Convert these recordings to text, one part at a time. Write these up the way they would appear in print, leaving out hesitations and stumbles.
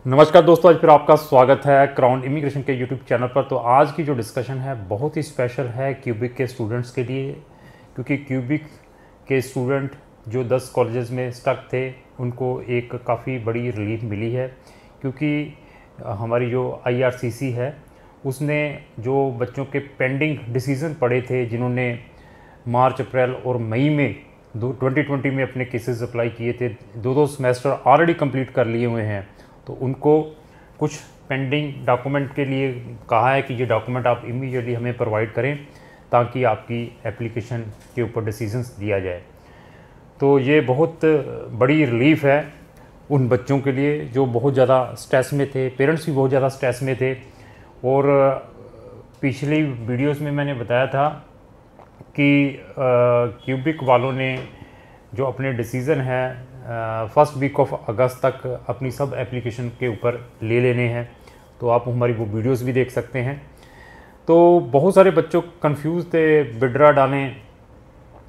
नमस्कार दोस्तों, आज फिर आपका स्वागत है क्राउन इमिग्रेशन के यूट्यूब चैनल पर। तो आज की जो डिस्कशन है बहुत ही स्पेशल है क्यूबिक के स्टूडेंट्स के लिए, क्योंकि क्यूबिक के स्टूडेंट जो 10 कॉलेजेस में स्टक थे उनको एक काफ़ी बड़ी रिलीफ मिली है। क्योंकि हमारी जो IRCC है उसने जो बच्चों के पेंडिंग डिसीज़न पड़े थे, जिन्होंने मार्च, अप्रैल और मई में 2020 में अपने केसेस अप्लाई किए थे, दो सेमेस्टर ऑलरेडी कंप्लीट कर लिए हुए हैं, तो उनको कुछ पेंडिंग डॉक्यूमेंट के लिए कहा है कि ये डॉक्यूमेंट आप इमीडिएटली हमें प्रोवाइड करें ताकि आपकी एप्लीकेशन के ऊपर डिसीजंस दिया जाए। तो ये बहुत बड़ी रिलीफ है उन बच्चों के लिए जो बहुत ज़्यादा स्ट्रेस में थे, पेरेंट्स भी बहुत ज़्यादा स्ट्रेस में थे। और पिछली वीडियोस में मैंने बताया था कि क्यूबिक वालों ने जो अपने डिसीज़न है फर्स्ट वीक ऑफ अगस्त तक अपनी सब एप्लीकेशन के ऊपर ले लेने हैं, तो आप हमारी वो वीडियोस भी देख सकते हैं। तो बहुत सारे बच्चों कंफ्यूज थे, विड्रा डालें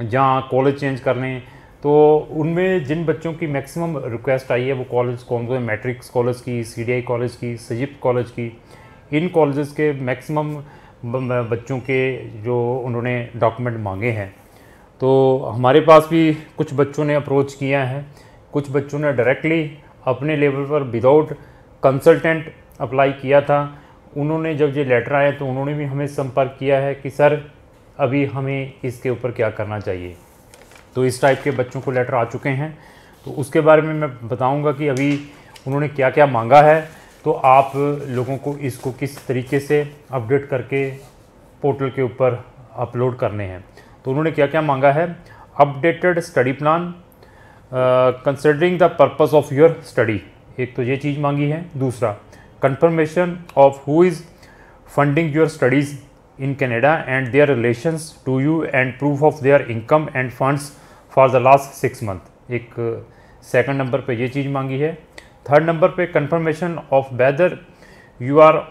जहाँ कॉलेज चेंज करने। तो उनमें जिन बच्चों की मैक्सिमम रिक्वेस्ट आई है वो कॉलेज कौन से, मैट्रिक्स कॉलेज की, CDI कॉलेज की, सजिप कॉलेज की, इन कॉलेजेस के मैक्सिमम बच्चों के जो उन्होंने डॉक्यूमेंट मांगे हैं। तो हमारे पास भी कुछ बच्चों ने अप्रोच किया है, कुछ बच्चों ने डायरेक्टली अपने लेवल पर विदाउट कंसल्टेंट अप्लाई किया था। उन्होंने जब ये लेटर आया तो उन्होंने भी हमें संपर्क किया है कि सर अभी हमें इसके ऊपर क्या करना चाहिए। तो इस टाइप के बच्चों को लेटर आ चुके हैं, तो उसके बारे में मैं बताऊंगा कि अभी उन्होंने क्या क्या मांगा है, तो आप लोगों को इसको किस तरीके से अपडेट करके पोर्टल के ऊपर अपलोड करने हैं। तो उन्होंने क्या क्या मांगा है: updated study plan considering the purpose of your study, एक तो ये चीज़ मांगी है। दूसरा, confirmation of who is funding your studies in Canada and their relations to you and proof of their income and funds for the last 6 month, एक second number पे ये चीज़ मांगी है। थर्ड नंबर पे confirmation of whether you are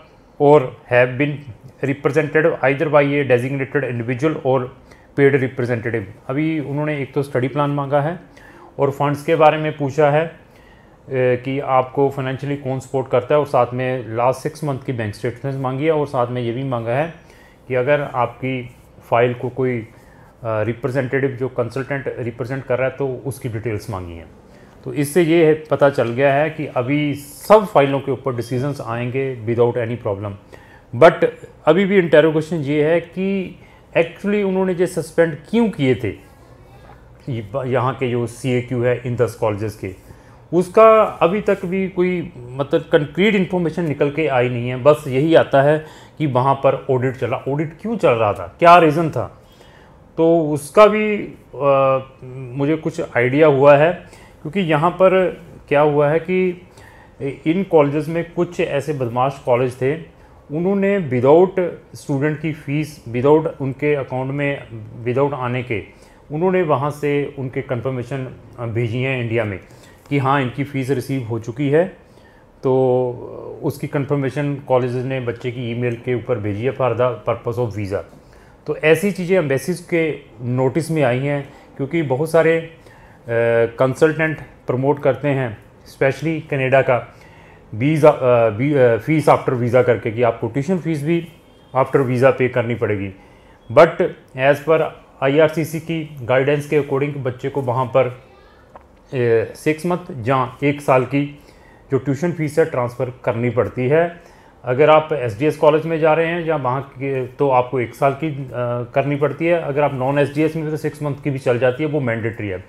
or have been represented either by a designated individual और paid representative. अभी उन्होंने एक तो स्टडी प्लान मांगा है और फंड्स के बारे में पूछा है कि आपको फाइनेंशियली कौन सपोर्ट करता है, और साथ में लास्ट 6 मंथ की बैंक स्टेटमेंट्स मांगी है। और साथ में ये भी मांगा है कि अगर आपकी फ़ाइल को कोई रिप्रेजेंटेटिव जो कंसल्टेंट रिप्रेजेंट कर रहा है तो उसकी डिटेल्स मांगी हैं। तो इससे ये पता चल गया है कि अभी सब फाइलों के ऊपर डिसीजंस आएंगे विदाउट एनी प्रॉब्लम। बट अभी भी इंटरोगेशन ये है कि एक्चुअली उन्होंने जो सस्पेंड क्यों किए थे यहाँ के जो CAQ है इन 10 कॉलेजेस के, उसका अभी तक भी कोई मतलब कंक्रीट इन्फॉर्मेशन निकल के आई नहीं है। बस यही आता है कि वहाँ पर ऑडिट चला। ऑडिट क्यों चल रहा था, क्या रीज़न था, तो उसका भी मुझे कुछ आइडिया हुआ है। क्योंकि यहाँ पर क्या हुआ है कि इन कॉलेजेस में कुछ ऐसे बदमाश कॉलेज थे, उन्होंने विदाउट स्टूडेंट की फ़ीस, विदाउट उनके अकाउंट में, विदाउट आने के, उन्होंने वहाँ से उनके कंफर्मेशन भेजी हैं इंडिया में कि हाँ इनकी फ़ीस रिसीव हो चुकी है। तो उसकी कंफर्मेशन कॉलेज ने बच्चे की ईमेल के ऊपर भेजी है for the purpose of visa. तो ऐसी चीज़ें एम्बेसीज के नोटिस में आई हैं, क्योंकि बहुत सारे कंसल्टेंट प्रमोट करते हैं, स्पेशली कनाडा का फ़ीस आफ्टर वीज़ा करके, कि आपको ट्यूशन फ़ीस भी आफ्टर वीज़ा पे करनी पड़ेगी। बट एज़ पर IRCC की गाइडेंस के अकॉर्डिंग बच्चे को वहाँ पर 6 मंथ जहाँ 1 साल की जो ट्यूशन फ़ीस है ट्रांसफ़र करनी पड़ती है। अगर आप SDS कॉलेज में जा रहे हैं जहाँ वहाँ के, तो आपको 1 साल की करनी पड़ती है। अगर आप नॉन SDS में तो 6 मंथ की भी चल जाती है, वो मैंडेटरी है।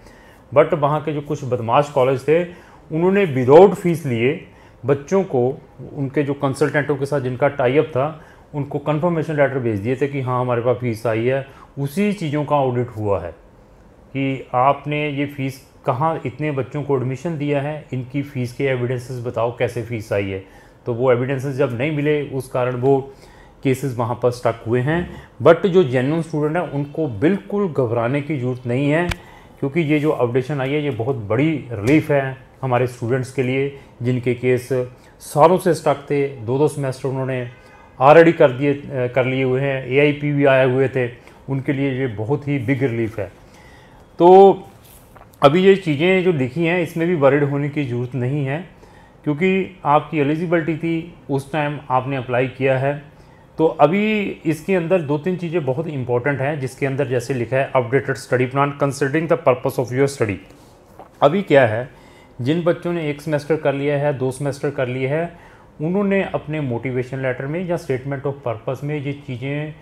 बट वहाँ के जो कुछ बदमाश कॉलेज थे, उन्होंने विदाउट फीस लिए बच्चों को, उनके जो कंसल्टेंटों के साथ जिनका टाई अप था, उनको कंफर्मेशन लेटर भेज दिए थे कि हाँ हमारे पास फ़ीस आई है। उसी चीज़ों का ऑडिट हुआ है कि आपने ये फ़ीस कहाँ, इतने बच्चों को एडमिशन दिया है, इनकी फ़ीस के एविडेंसेस बताओ कैसे फ़ीस आई है। तो वो एविडेंसेस जब नहीं मिले, उस कारण वो केसेस वहाँ पर स्टक हुए हैं। बट जो जेन्युइन स्टूडेंट हैं उनको बिल्कुल घबराने की ज़रूरत नहीं है, क्योंकि ये जो अपडेशन आई है ये बहुत बड़ी रिलीफ है हमारे स्टूडेंट्स के लिए, जिनके केस सालों से स्टक थे। 2 सेमेस्टर उन्होंने ऑलरेडी कर लिए हुए हैं, AIP भी आए हुए थे, उनके लिए ये बहुत ही बिग रिलीफ है। तो अभी ये चीज़ें जो लिखी हैं इसमें भी वरीड होने की ज़रूरत नहीं है, क्योंकि आपकी एलिजिबिलिटी थी उस टाइम आपने अप्लाई किया है। तो अभी इसके अंदर 2-3 चीज़ें बहुत इंपॉर्टेंट हैं, जिसके अंदर जैसे लिखा है updated study plan considering the purpose of your study. अभी क्या है, जिन बच्चों ने 1 सेमेस्टर कर लिया है, 2 सेमेस्टर कर लिए है, उन्होंने अपने मोटिवेशन लेटर में या स्टेटमेंट ऑफ पर्पस में ये चीज़ें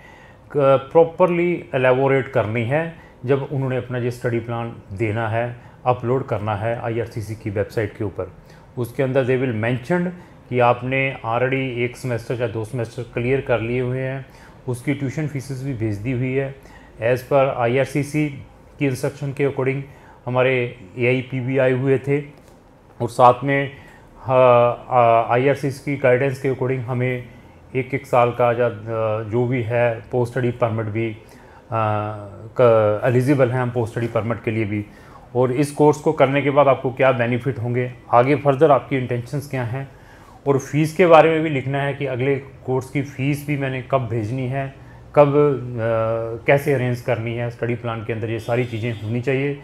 प्रॉपरली एलेबोरेट करनी है जब उन्होंने अपना ये स्टडी प्लान देना है, अपलोड करना है IRCC की वेबसाइट के ऊपर। उसके अंदर दे विल मेंशन कि आपने ऑलरेडी 1 सेमेस्टर या 2 सेमेस्टर क्लियर कर लिए हुए हैं, उसकी ट्यूशन फीसेस भी भेज दी हुई है एज़ पर IRCC की इंस्ट्रक्शन के अकॉर्डिंग। हमारे AIP आए हुए थे और साथ में IRCC की गाइडेंस के अकॉर्डिंग हमें 1-1 साल का या जो भी है पोस्ट स्टडी परमिट भी एलिजिबल हैं हम पोस्ट स्टडी परमिट के लिए भी। और इस कोर्स को करने के बाद आपको क्या बेनिफिट होंगे, आगे फर्दर आपकी इंटेंशंस क्या हैं, और फ़ीस के बारे में भी लिखना है कि अगले कोर्स की फ़ीस भी मैंने कब भेजनी है, कब कैसे अरेंज करनी है। स्टडी प्लान के अंदर ये सारी चीज़ें होनी चाहिए।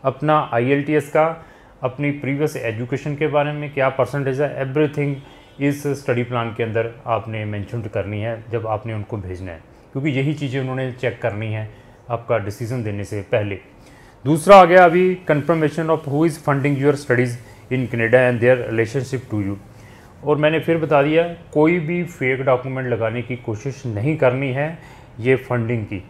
अपना IELTS का, अपनी प्रीवियस एजुकेशन के बारे में क्या परसेंटेज है, एवरीथिंग इस स्टडी प्लान के अंदर आपने मेंशन करनी है जब आपने उनको भेजना है, क्योंकि यही चीज़ें उन्होंने चेक करनी है आपका डिसीज़न देने से पहले। दूसरा आ गया अभी confirmation of who is funding your studies in Canada and their relationship to you. और मैंने फिर बता दिया, कोई भी फेक डॉक्यूमेंट लगाने की कोशिश नहीं करनी है ये फंडिंग की।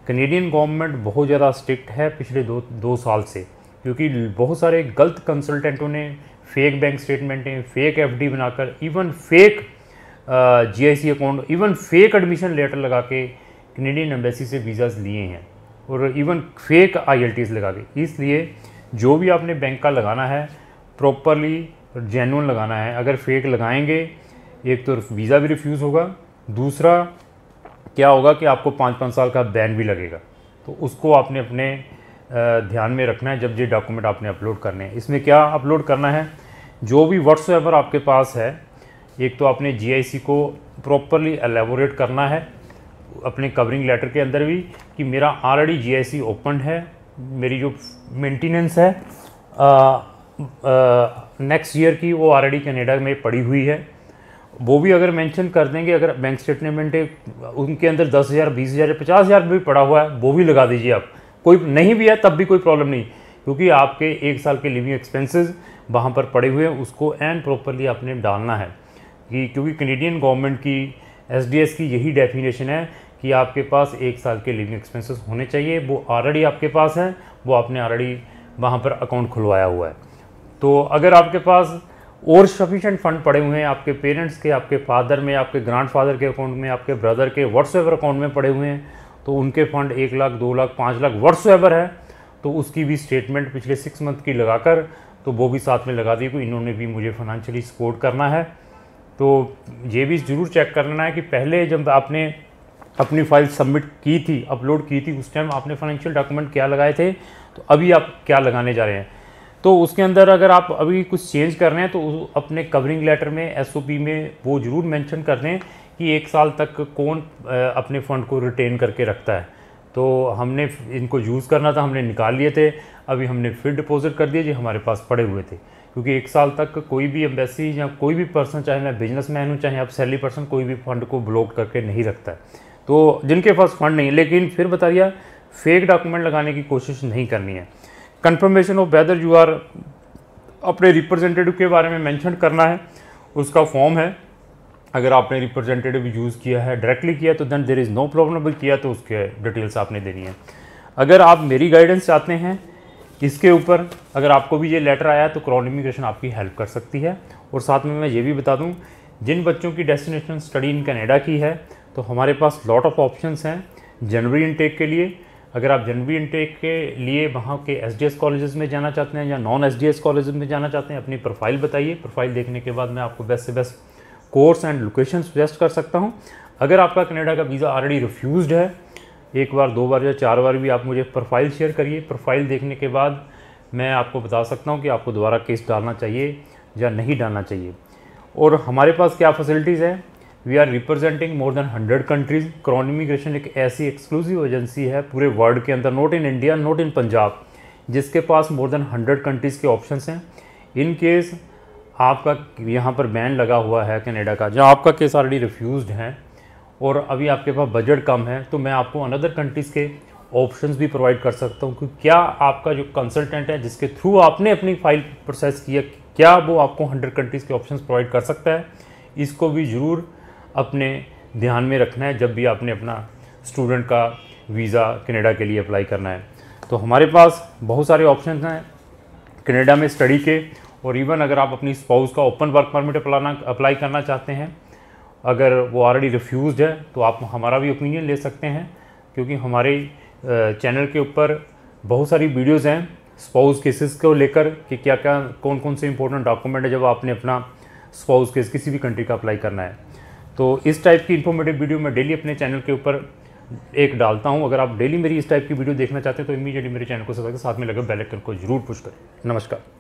कनेडियन गवर्नमेंट बहुत ज़्यादा स्ट्रिक्ट है पिछले दो साल से, क्योंकि बहुत सारे गलत कंसल्टेंटों ने फेक बैंक स्टेटमेंटें, फेक FD बनाकर, even fake GIC account, even fake admission letter लगा के कनेडियन एम्बेसी से वीज़ाज लिए हैं, और इवन फेक IELTS लगा के। इसलिए जो भी आपने बैंक का लगाना है प्रॉपरली जेन्युइन लगाना है। अगर फेक लगाएंगे, एक तो वीज़ा भी रिफ्यूज़ होगा, दूसरा क्या होगा कि आपको 5-5 साल का बैन भी लगेगा। तो उसको आपने अपने ध्यान में रखना है जब ये डॉक्यूमेंट आपने अपलोड करने हैं। इसमें क्या अपलोड करना है, जो भी व्हाट्सएवर आपके पास है, एक तो आपने GIC को प्रॉपरली एलेबोरेट करना है अपने कवरिंग लेटर के अंदर भी कि मेरा ऑलरेडी GIC ओपन है, मेरी जो मेंटेनेंस है नेक्स्ट ईयर की वो ऑलरेडी कनाडा में पड़ी हुई है। वो भी अगर मेंशन कर देंगे, अगर बैंक स्टेटमेंट उनके अंदर 10,000, 20,000, 50,000 भी पड़ा हुआ है वो भी लगा दीजिए आप। कोई नहीं भी है तब भी कोई प्रॉब्लम नहीं, क्योंकि आपके 1 साल के लिविंग एक्सपेंसेस वहाँ पर पड़े हुए हैं, उसको एंड प्रॉपरली आपने डालना है कि क्योंकि कनेडियन गवर्नमेंट की SDS की यही डेफिनेशन है कि आपके पास 1 साल के लिविंग एक्सपेंसेस होने चाहिए। वो ऑलरेडी आपके पास है, वो आपने ऑलरेडी वहाँ पर अकाउंट खुलवाया हुआ है। तो अगर आपके पास और सफिशेंट फंड पड़े हुए हैं, आपके पेरेंट्स के, आपके फादर में, आपके ग्रैंडफादर के अकाउंट में, आपके ब्रदर के व्हाट्सएवर अकाउंट में पड़े हुए हैं, तो उनके फ़ंड 1 लाख, 2 लाख, 5 लाख व्हाट्सएवर है, तो उसकी भी स्टेटमेंट पिछले 6 मंथ की लगाकर तो वो भी साथ में लगा दी कि इन्होंने भी मुझे फाइनेंशियली सपोर्ट करना है। तो ये भी ज़रूर चेक करना है कि पहले जब आपने अपनी फाइल सबमिट की थी, अपलोड की थी, उस टाइम आपने फाइनेंशियल डॉक्यूमेंट क्या लगाए थे, तो अभी आप क्या लगाने जा रहे हैं। तो उसके अंदर अगर आप अभी कुछ चेंज कर रहे हैं तो अपने कवरिंग लेटर में SOP में वो ज़रूर मेंशन कर दें कि 1 साल तक कौन अपने फ़ंड को रिटेन करके रखता है। तो हमने इनको यूज़ करना था, हमने निकाल लिए थे, अभी हमने फिर डिपॉजिट कर दिए जो हमारे पास पड़े हुए थे, क्योंकि 1 साल तक कोई भी एम्बेसी या कोई भी पर्सन, चाहे मैं बिजनेसमैन हूँ, चाहे आप सैलरी पर्सन, कोई भी फ़ंड को ब्लॉक करके नहीं रखता है। तो जिनके पास फ़ंड नहीं, लेकिन फिर बता दिया फेक डॉक्यूमेंट लगाने की कोशिश नहीं करनी है। Confirmation of whether you are, अपने रिप्रेजेंटेटिव के बारे में मेंशन करना है, उसका फॉर्म है। अगर आपने रिप्रेजेंटेटिव यूज़ किया है, डायरेक्टली किया, तो then there is no problem. भी किया तो उसके डिटेल्स आपने देनी है। अगर आप मेरी गाइडेंस चाहते हैं इसके ऊपर, अगर आपको भी ये लेटर आया है तो क्राउन इमिग्रेशन आपकी हेल्प कर सकती है। और साथ में मैं ये भी बता दूँ, जिन बच्चों की डेस्टिनेशन स्टडी इन कनाडा की है, तो हमारे पास लॉट ऑफ ऑप्शंस हैं जनवरी इनटेक के लिए। अगर आप जनवरी इनटेक के लिए वहाँ के SDS कॉलेजेस में जाना चाहते हैं या नॉन SDS कॉलेजेस में जाना चाहते हैं, अपनी प्रोफाइल बताइए। प्रोफाइल देखने के बाद मैं आपको बेस्ट से best course and location suggest कर सकता हूँ। अगर आपका कनाडा का वीज़ा ऑलरेडी रिफ्यूज़ड है, 1 बार, 2 बार या 4 बार भी आप मुझे प्रोफाइल शेयर करिए। प्रोफाइल देखने के बाद मैं आपको बता सकता हूँ कि आपको दोबारा केस डालना चाहिए या नहीं डालना चाहिए। और हमारे पास क्या फैसिलिटीज़ है, we are representing more than 100 countries. Crown immigration एक ऐसी एक्सक्लूसिव एजेंसी है पूरे वर्ल्ड के अंदर, not in India, not in Punjab, जिसके पास मोर देन 100 कंट्रीज़ के ऑप्शंस हैं। इन केस आपका यहाँ पर बैन लगा हुआ है कनाडा का, जहाँ आपका केस ऑलरेडी रिफ्यूज़ड है और अभी आपके पास बजट कम है, तो मैं आपको अनदर कंट्रीज़ के ऑप्शंस भी प्रोवाइड कर सकता हूँ कि क्या आपका जो कंसल्टेंट है जिसके थ्रू आपने अपनी फ़ाइल प्रोसेस किया, क्या वो आपको 100 कंट्रीज़ के ऑप्शंस प्रोवाइड कर सकता है। इसको भी ज़रूर अपने ध्यान में रखना है जब भी आपने अपना स्टूडेंट का वीज़ा कनाडा के लिए अप्लाई करना है। तो हमारे पास बहुत सारे ऑप्शन हैं कनाडा में स्टडी के, और इवन अगर आप अपनी स्पाउस का ओपन वर्क परमिट अप्लाई करना चाहते हैं, अगर वो ऑलरेडी रिफ्यूज़ड है, तो आप हमारा भी ओपिनियन ले सकते हैं, क्योंकि हमारे चैनल के ऊपर बहुत सारी वीडियोज़ हैं स्पाउस केसेस को लेकर कि क्या क्या कौन कौन से इंपॉर्टेंट डॉक्यूमेंट है जब आपने अपना स्पाउस केस किसी भी कंट्री का अप्लाई करना है। तो इस टाइप की इन्फॉर्मेटिव वीडियो मैं डेली अपने चैनल के ऊपर एक डालता हूँ। अगर आप डेली मेरी इस टाइप की वीडियो देखना चाहते हैं तो इमीडिएटली मेरे चैनल को सब्सक्राइब साथ में लगे बेल आइकन को जरूर पुश करें। नमस्कार।